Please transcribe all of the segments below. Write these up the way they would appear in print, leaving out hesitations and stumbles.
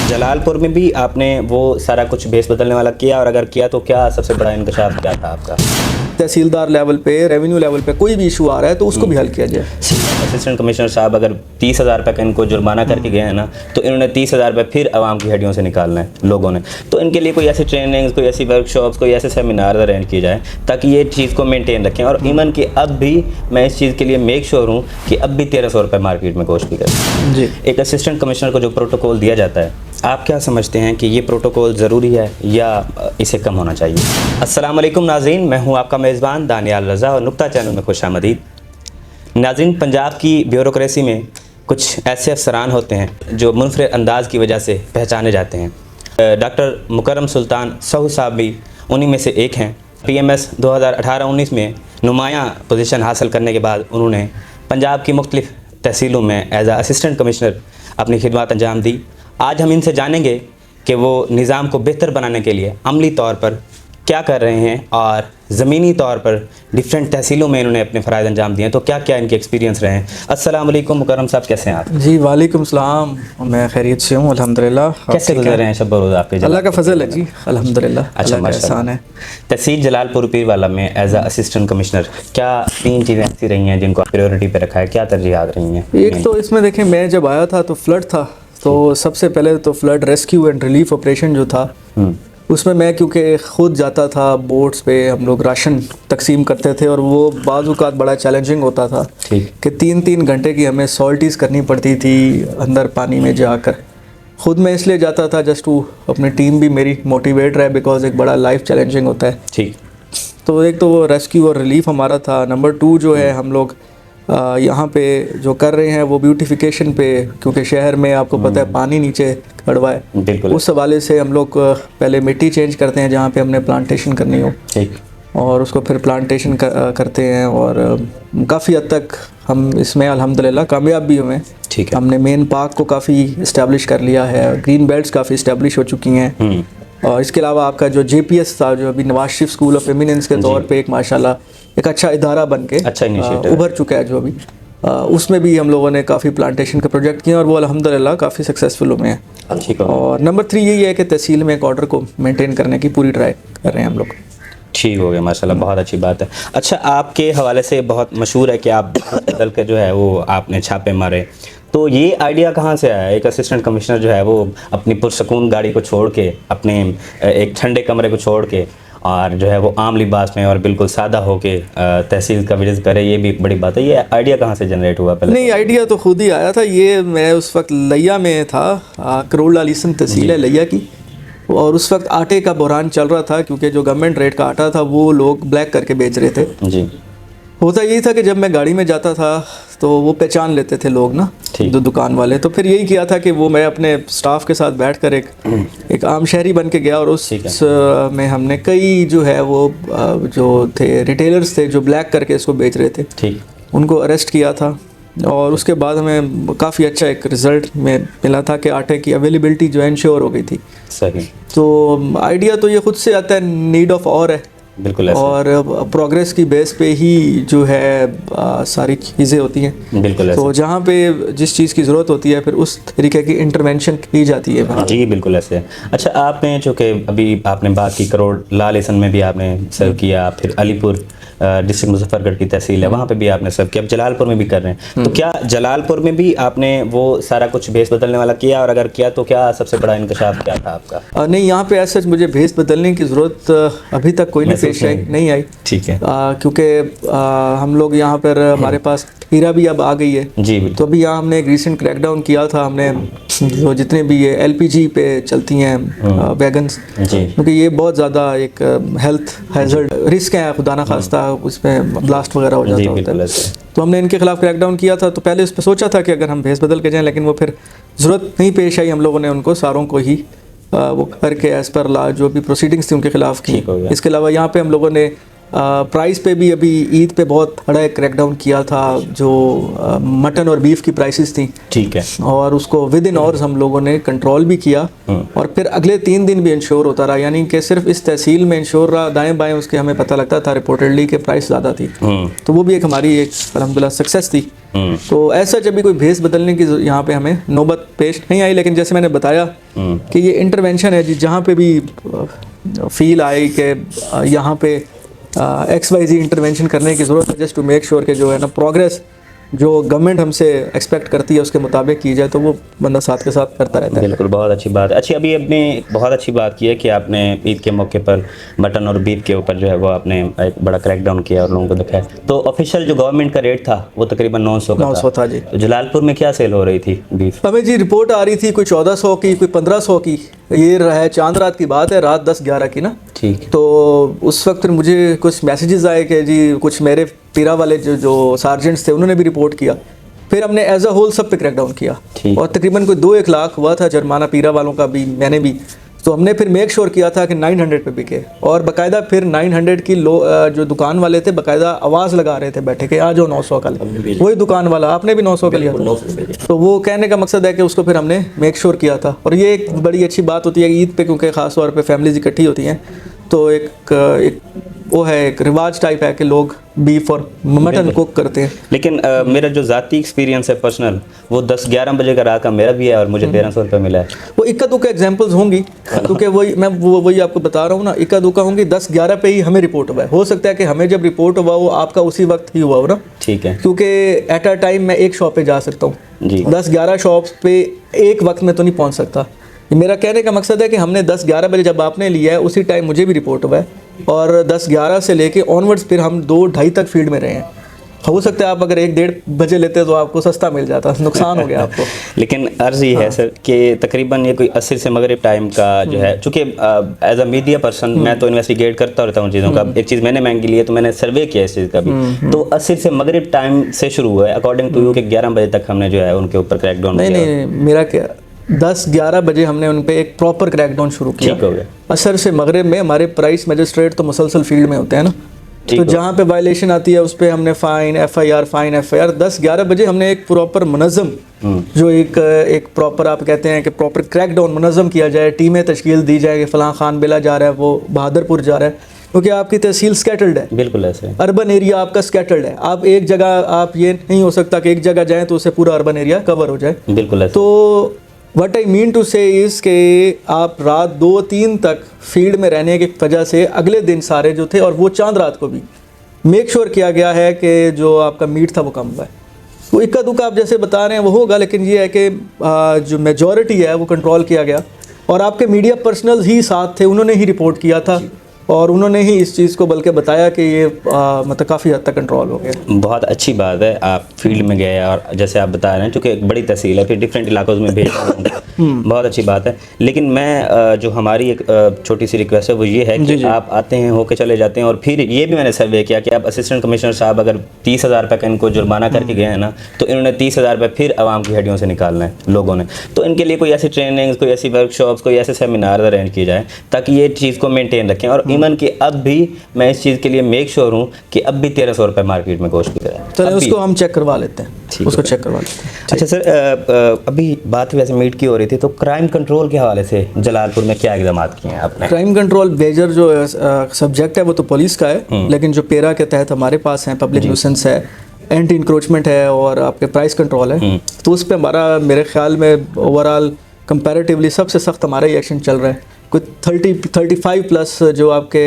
جلال پور میں بھی آپ نے وہ سارا کچھ بھیس بدلنے والا کیا، اور اگر کیا تو کیا سب سے بڑا انکشاف کیا تھا آپ کا؟ تحصیلدار لیول پہ، ریونیو لیول پہ کوئی بھی ایشو آ رہا ہے تو اس کو بھی حل کیا جائے۔ اسسٹنٹ کمشنر صاحب اگر 30,000 روپے کا ان کو جرمانہ کر کے گئے ہیں نا، تو انہوں نے 30,000 روپے پھر عوام کی ہڈیوں سے نکالنا ہے لوگوں نے، تو ان کے لیے کوئی ایسی ٹریننگز، کوئی ایسی ورک شاپس، کوئی ایسے سیمینار ارینج کیے جائیں تاکہ یہ چیز کو مینٹین رکھیں۔ اور ایون کہ اب بھی میں اس چیز کے لیے میک شیور ہوں کہ اب بھی 1300 روپے مارکیٹ میں گوشت بک رہا ہے۔ جی، ایک اسسٹنٹ کمشنر کو جو پروٹوکول دیا جاتا ہے، آپ کیا سمجھتے ہیں کہ یہ پروٹوکول ضروری ہے یا اسے کم ہونا چاہیے؟ السلام علیکم ناظرین، میں ہوں آپ کا میزبان دانیال رضا اور نقطہ چینل میں خوش آمدید۔ ناظرین، پنجاب کی بیوروکریسی میں کچھ ایسے افسران ہوتے ہیں جو منفرد انداز کی وجہ سے پہچانے جاتے ہیں۔ ڈاکٹر مکرم سلطان سہو صاحب بھی انہی میں سے ایک ہیں۔ PMS 2018-19 میں نمایاں پوزیشن حاصل کرنے کے بعد انہوں نے پنجاب کی مختلف تحصیلوں میں ایز اے اسسٹنٹ کمشنر اپنی خدمات انجام دی۔ آج ہم ان سے جانیں گے کہ وہ نظام کو بہتر بنانے کے لیے عملی طور پر کیا کر رہے ہیں، اور زمینی طور پر ڈفرینٹ تحصیلوں میں انہوں نے اپنے فرائض انجام دیے ہیں، تو کیا کیا ان کے ایکسپیرینس رہے ہیں۔ السلام علیکم مکرم صاحب، کیسے ہیں آپ؟ جی وعلیکم السلام، میں خیریت سے ہوں الحمدللہ۔ کیسے گزر رہے ہیں شب و روز آپ کے؟ اللہ کا فضل ہے جی، الحمدللہ، اچھا، اللہ کا احسان ہے۔ تحصیل جلال پور پیر والا میں ایز اے اسسٹنٹ کمشنر کیا 3 چیزیں ایسی رہی ہیں جن کو پریورٹی پہ رکھا ہے، کیا ترجیحات رہی ہیں؟ ایک تو اس میں دیکھیں، میں جب آیا تھا تو فلڈ تھا، تو سب سے پہلے تو flood rescue and relief operation جو تھا اس میں میں کیونکہ خود جاتا تھا بوٹس پہ، ہم لوگ راشن تقسیم کرتے تھے اور وہ بعض اوقات بڑا چیلنجنگ ہوتا تھا کہ 3 گھنٹے کی ہمیں سالٹیز کرنی پڑتی تھی اندر پانی میں جا کر۔ خود میں اس لیے جاتا تھا جسٹ ٹو، اپنی ٹیم بھی میری موٹیویٹ رہے، بیکاز ایک بڑا لائف چیلنجنگ ہوتا ہے۔ ٹھیک، تو ایک تو وہ ریسکیو اور ریلیف ہمارا تھا۔ نمبر 2 جو ہے، ہم لوگ یہاں پہ جو کر رہے ہیں وہ بیوٹیفیکیشن پہ، کیونکہ شہر میں آپ کو پتہ ہے پانی نیچے کڑوا ہے، بالکل، اس حوالے سے ہم لوگ پہلے مٹی چینج کرتے ہیں جہاں پہ ہم نے پلانٹیشن کرنی ہو، ٹھیک، اور اس کو پھر پلانٹیشن کرتے ہیں، اور کافی حد تک ہم اس میں الحمدللہ کامیاب بھی ہوئے۔ ٹھیک ہے، ہم نے مین پارک کو کافی اسٹیبلش کر لیا ہے، گرین بیلٹس کافی اسٹیبلش ہو چکی ہیں، اور اس کے علاوہ آپ کا جو JPS تھا، جو ابھی Nawaz Sharif school of eminence کے طور پہ ایک ماشاءاللہ ایک اچھا ادارہ بن کے ابھر چکا ہے، جو ابھی اس میں بھی ہم لوگوں نے کافی پلانٹیشن کے پروجیکٹ کیے اور وہ الحمدللہ کافی سکسیزفل ہوئے ہیں۔ اور نمبر 3 یہی ہے کہ تحصیل میں ایک آرڈر کو مینٹین کرنے کی پوری ٹرائی کر رہے ہیں ہم لوگ۔ ٹھیک ہو گیا، ماشاءاللہ، بہت اچھی بات ہے۔ اچھا، آپ کے حوالے سے بہت مشہور ہے کہ آپ بدل کے جو ہے وہ آپ نے چھاپے مارے، تو یہ آئیڈیا کہاں سے آیا؟ ایک اسسٹنٹ کمشنر جو ہے وہ اپنی پرسکون گاڑی کو چھوڑ کے، اپنے ایک ٹھنڈے کمرے کو چھوڑ کے، اور جو ہے وہ عام لباس میں اور بالکل سادہ ہو کے تحصیل کا وزٹ کرے، یہ بھی بڑی بات ہے۔ یہ آئیڈیا کہاں سے جنریٹ ہوا پہلے؟ نہیں، آئیڈیا تو خود ہی آیا تھا۔ یہ میں اس وقت لیا میں تھا، کروڑ علیسن تحصیل ہے لیا کی، اور اس وقت آٹے کا بحران چل رہا تھا، کیونکہ جو گورنمنٹ ریٹ کا آٹا تھا وہ لوگ بلیک کر کے بیچ رہے تھے۔ جی، ہوتا یہی تھا کہ جب میں گاڑی میں جاتا تھا تو وہ پہچان لیتے تھے لوگ نا، جو دکان والے، تو پھر یہی کیا تھا کہ وہ میں اپنے سٹاف کے ساتھ بیٹھ کر ایک عام شہری بن کے گیا، اور اس میں ہم نے کئی جو ہے وہ جو تھے ریٹیلرز تھے جو بلیک کر کے اس کو بیچ رہے تھے، ان کو اریسٹ کیا تھا، اور اس کے بعد ہمیں کافی اچھا ایک رزلٹ میں ملا تھا کہ آٹے کی اویلیبلٹی جو ہے انشور ہو گئی تھی۔ صحیح۔ تو آئیڈیا تو یہ خود سے آتا ہے، نیڈ آف اور ہے، بالکل، اور پروگریس کی بیس پہ ہی جو ہے ساری چیزیں ہوتی ہیں، بالکل، تو جہاں پہ جس چیز کی ضرورت ہوتی ہے پھر اس طریقے کی انٹرونشن کی جاتی ہے۔ جی بالکل ایسے۔ اچھا، آپ نے چونکہ ابھی آپ نے بات کی کروڑ لال حسن میں بھی آپ نے سرو کیا، پھر علی پور ڈسٹرکٹ مظفر گڑھ کی تحصیل ہے وہاں پہ بھی آپ نے سرو کیا، اب جلال پور میں بھی کر رہے ہیں، تو کیا جلال پور میں بھی آپ نے وہ سارا کچھ بھیس بدلنے والا کیا، اور اگر کیا تو کیا سب سے بڑا انکشاف کیا تھا آپ کا؟ نہیں، یہاں پہ ایسا مجھے بھیس بدلنے کی ضرورت ابھی تک کوئی نہیں آئی، ٹھیک ہے، کیونکہ ہم لوگ یہاں پر ہمارے پاس ہیرا بھی اب آ گئی ہے، جی، تو ابھی یہاں ہم نے ایک ریسنٹ کریک ڈاؤن کیا تھا، ہم نے جو جتنے بھی یہ LPG پہ چلتی ہیں ویگنز، کیونکہ یہ بہت زیادہ ایک ہیلتھ ہیزرڈ رسک ہے، خدا نہ خواستہ اس میں بلاسٹ وغیرہ ہو جاتا ہوتا ہے، تو ہم نے ان کے خلاف کریک ڈاؤن کیا تھا۔ تو پہلے اس پہ سوچا تھا کہ اگر ہم بھیس بدل کے جائیں، لیکن وہ پھر ضرورت نہیں پیش آئی، ہم لوگوں نے ان کو ساروں کو ہی وہ کر کے ایز پر لا جو بھی پروسیڈنگس تھی ان کے خلاف کی۔ اس کے علاوہ یہاں پہ ہم لوگوں نے پرائس پہ بھی ابھی عید پہ بہت بڑا ایک کریک ڈاؤن کیا تھا, جو مٹن اور بیف کی پرائسز تھیں, ٹھیک ہے, اور اس کو ود ان آورز ہم لوگوں نے کنٹرول بھی کیا, اور پھر اگلے 3 دن بھی انشور ہوتا رہا, یعنی کہ صرف اس تحصیل میں انشور رہا, دائیں بائیں اس کے ہمیں پتہ لگتا تھا رپورٹڈلی کہ پرائس زیادہ تھی, تو وہ بھی ایک ہماری ایک الحمدللہ سکسیس تھی. تو ایسا جب بھی کوئی بھیس بدلنے کی یہاں پہ ہمیں نوبت پیش نہیں آئی, لیکن جیسے میں نے بتایا کہ یہ انٹرونشن ہے جہاں پہ بھی فیل آئی کہ یہاں پہ ایکس وائی زی انٹرونشن کرنے کی ضرورت ہے, جسٹ ٹو میک شیور کہ جو ہے نا پروگریس جو گورنمنٹ ہم سے ایکسپیکٹ کرتی ہے اس کے مطابق کی جائے, تو وہ بندہ ساتھ کے ساتھ کرتا رہتا ہے. بالکل, بہت اچھی بات ہے. اچھا, ابھی اپنے بہت اچھی بات کی ہے کہ آپ نے عید کے موقع پر مٹن اور بیف کے اوپر جو ہے وہ آپ نے ایک بڑا کریک ڈاؤن کیا اور لوگوں کو دکھایا. تو آفیشیل جو گورنمنٹ کا ریٹ تھا وہ تقریباً 900 تھا. جی, تو جلال پور میں کیا سیل ہو رہی تھی بیف؟ ہمیں جی رپورٹ آ رہی تھی کوئی 1400 کی, کوئی 1500 کی, یہ رہا ہے چاند رات کی بات ہے, رات 10-11 کی نا. ٹھیک. تو اس وقت پھر مجھے کچھ میسیجز آئے کہ جی کچھ میرے پیرا والے جو سارجنٹس تھے انہوں نے بھی رپورٹ کیا. پھر ہم نے ایز اے ہول سب پہ کریک ڈاؤن کیا, اور تقریباً کوئی 2-1 لاکھ ہوا تھا جرمانہ پیرا والوں کا بھی, میں نے بھی. تو ہم نے پھر میک شور کیا تھا کہ 900 پہ بکے, اور باقاعدہ پھر 900 کی جو دکان والے تھے باقاعدہ آواز لگا رہے تھے بیٹھے کہ آ جاؤ 900 کا, وہی دکان والا آپ نے بھی 900 کا لیا تھا. تو وہ کہنے کا مقصد ہے کہ اس کو پھر ہم نے میک شور کیا تھا. اور یہ ایک بڑی اچھی بات ہوتی ہے عید پہ, کیونکہ خاص طور پہ فیملیز اکٹھی ہوتی ہیں, تو ایک وہ ہے ایک رواج ٹائپ ہے کہ لوگ بیف اور مٹن کوک کرتے ہیں. لیکن میرا جو ذاتی ایکسپیرینس ہے پرسنل, وہ 10-11 بجے کا رات کا میرا بھی ہے, اور مجھے 1300 روپے ملا ہے. وہ اکا دکا ایگزامپلز ہوں گی, کیونکہ وہی آپ کو بتا رہا ہوں نا, اکا دکا ہوں گی. 10-11 پہ ہی ہمیں رپورٹ ہوا ہے, ہو سکتا ہے کہ ہمیں جب رپورٹ ہوا وہ آپ کا اسی وقت ہی ہوا ہو نا. ٹھیک ہے, کیونکہ ایٹ اے ٹائم میں ایک شاپ پہ جا سکتا ہوں, جی 10-11 شاپس پہ ایک وقت میں تو نہیں پہنچ سکتا. میرا کہنے کا مقصد ہے کہ ہم نے 10-11 بجے جب آپ نے لیا ہے اسی ٹائم مجھے بھی رپورٹ ہوا ہے, اور 10-11 سے لے کے آنورڈز پھر ہم 2-2:30 تک فیلڈ میں رہے ہیں. ہو سکتا ہے آپ اگر 1-1:30 بجے لیتے تو آپ کو سستا مل جاتا, نقصان ہو گیا آپ کو. لیکن عرض یہ ہے سر کہ تقریباً یہ کوئی 80 سے مغرب ٹائم کا جو ہے, چونکہ ایز اے میڈیا پرسن میں تو انویسٹیگیٹ کرتا رہتا ہوں چیزوں کا. ایک چیز میں نے مہنگی لی ہے تو میں نے سروے کیا اس چیز کا بھی, تو 80 سے مغرب ٹائم سے شروع ہوا ہے اکارڈنگ ٹو یو کہ 11 بجے تک ہم نے جو ہے ان کے اوپر کریک ڈاؤن کیا. نہیں, میرا کیا 10-11 بجے ہم نے ان پہ ایک پراپر کریک ڈاؤن شروع کیا. ٹھیک ہو گیا. عصر سے مغرب میں ہمارے پرائس میجسٹریٹ تو مسلسل فیلڈ میں ہوتے ہیں نا, تو جہاں پہ وائلیشن آتی ہے اس پہ ہم نے فائن ایف آئی آر 10-11 بجے ہم نے ایک پراپر منظم جو ایک پراپر آپ کہتے ہیں کہ پراپر کریک ڈاؤن منظم کیا جائے, ٹیمیں تشکیل دی جائے کہ فلاں خان بلا جا رہا ہے, وہ بہادر پور جا رہا ہے, کیونکہ آپ کی تحصیل سکیٹلڈ ہے. بالکل ایسے اربن ایریا آپ کا سکیٹلڈ ہے. آپ ایک جگہ, آپ یہ نہیں ہو سکتا کہ ایک جگہ جائیں تو اسے پورا اربن ایریا کور ہو جائے. بالکل. تو وٹ آئی مین ٹو سے از کہ آپ رات 2-3 تک فیلڈ میں رہنے کی وجہ سے اگلے دن سارے جو تھے, اور وہ چاند رات کو بھی میک شور کیا گیا ہے کہ جو آپ کا میٹ تھا وہ کم ہوا ہے. وہ اکا دکا آپ جیسے بتا رہے ہیں وہ ہوگا, لیکن یہ ہے کہ جو میجورٹی ہے وہ کنٹرول کیا گیا, اور آپ کے میڈیا پرسنلز ہی ساتھ تھے, انہوں نے ہی رپورٹ کیا تھا, اور انہوں نے ہی اس چیز کو بلکہ بتایا کہ یہ مطلب کافی حد تک کنٹرول ہو گیا. بہت اچھی بات ہے, آپ فیلڈ میں گئے, اور جیسے آپ بتا رہے ہیں چونکہ ایک بڑی تحصیل ہے, پھر ڈفرینٹ علاقوں میں بھیج رہے ہیں, بہت اچھی بات ہے. لیکن میں جو ہماری ایک چھوٹی سی ریکویسٹ ہے وہ یہ ہے کہ آپ آتے ہیں, ہو کے چلے جاتے ہیں, اور پھر یہ بھی میں نے سروے کیا کہ آپ اسسٹنٹ کمشنر صاحب اگر 30,000 روپے کا ان کو جرمانہ کر کے گئے ہیں نا, تو انہوں نے 30,000 روپے پھر عوام کی ہڈیوں سے نکالنا ہے لوگوں نے. تو ان کے لیے کوئی ایسی ٹریننگز, کوئی ایسی ورک شاپس, کوئی ایسے سیمینار ارینج کیے جائیں تاکہ یہ چیز کو مینٹین رکھیں. اور ایون کہ اب بھی میں اس چیز کے لیے میک شور ہوں کہ اب بھی 1300 روپے مارکیٹ میں گوشت بک رہا ہے. چلیں اس کو ہم چیک کروا لیتے ہیں, اس کو چیک کروا لیتے ہیں. اچھا سر, ابھی بات ویسے میٹ کی ہو رہی تھی, تو کرائم کنٹرول کے حوالے سے جلال پور میں کیا اقدامات کیے ہیں آپ نے؟ کرائم کنٹرول میجر جو سبجیکٹ ہے وہ تو پولیس کا ہے, لیکن جو پیرا کے تحت ہمارے پاس ہیں پبلک نیوسنس ہے, اینٹی انکروچمنٹ ہے, اور آپ کے پرائس کنٹرول ہے, تو اس پہ ہمارا میرے خیال میں اوور آل کمپیریٹیولی سب سے سخت ہمارا ہی ایکشن چل رہا ہے. کوئی 35 پلس جو آپ کے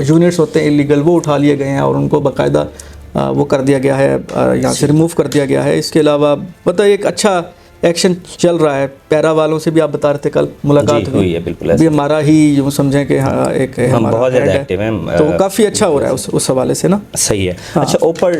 یونٹس ہوتے ہیں انلیگل وہ اٹھا لیے گئے ہیں, اور ان کو باقاعدہ وہ کر دیا گیا ہے, یہاں سے ریموو کر دیا گیا ہے. اس کے علاوہ پتہ ایک اچھا ایکشن چل رہا ہے, پیرا والوں سے بھی آپ بتا رہے تھے کل ملاقات ہوئی ہے, بالکل ابھی ہمارا ہی یوں سمجھیں کہ ایک بہت زیادہ ایکٹیو ہیں, تو کافی اچھا ہو رہا ہے اس حوالے سے نا. صحیح ہے. اچھا, اوپن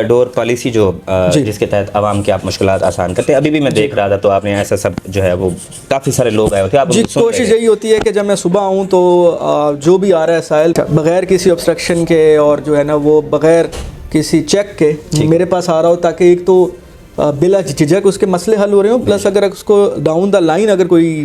ڈور پالیسی جو جس کے تحت عوام کے آپ مشکلات آسان کرتے ہیں, ابھی بھی میں دیکھ رہا تھا تو آپ نے ایسا سب جو ہے وہ کافی سارے لوگ آئے ہوتے ہیں. جی, کوشش یہی ہوتی ہے کہ جب میں صبح آؤں تو جو بھی آ رہا ہے سائل بغیر کسی obstruction کے, اور جو ہے نا وہ بغیر کسی چیک کے میرے پاس آ رہا ہو, تاکہ ایک تو بلا جھجک اس کے مسئلے حل ہو رہے ہوں, پلس اگر اس کو ڈاؤن دا لائن اگر کوئی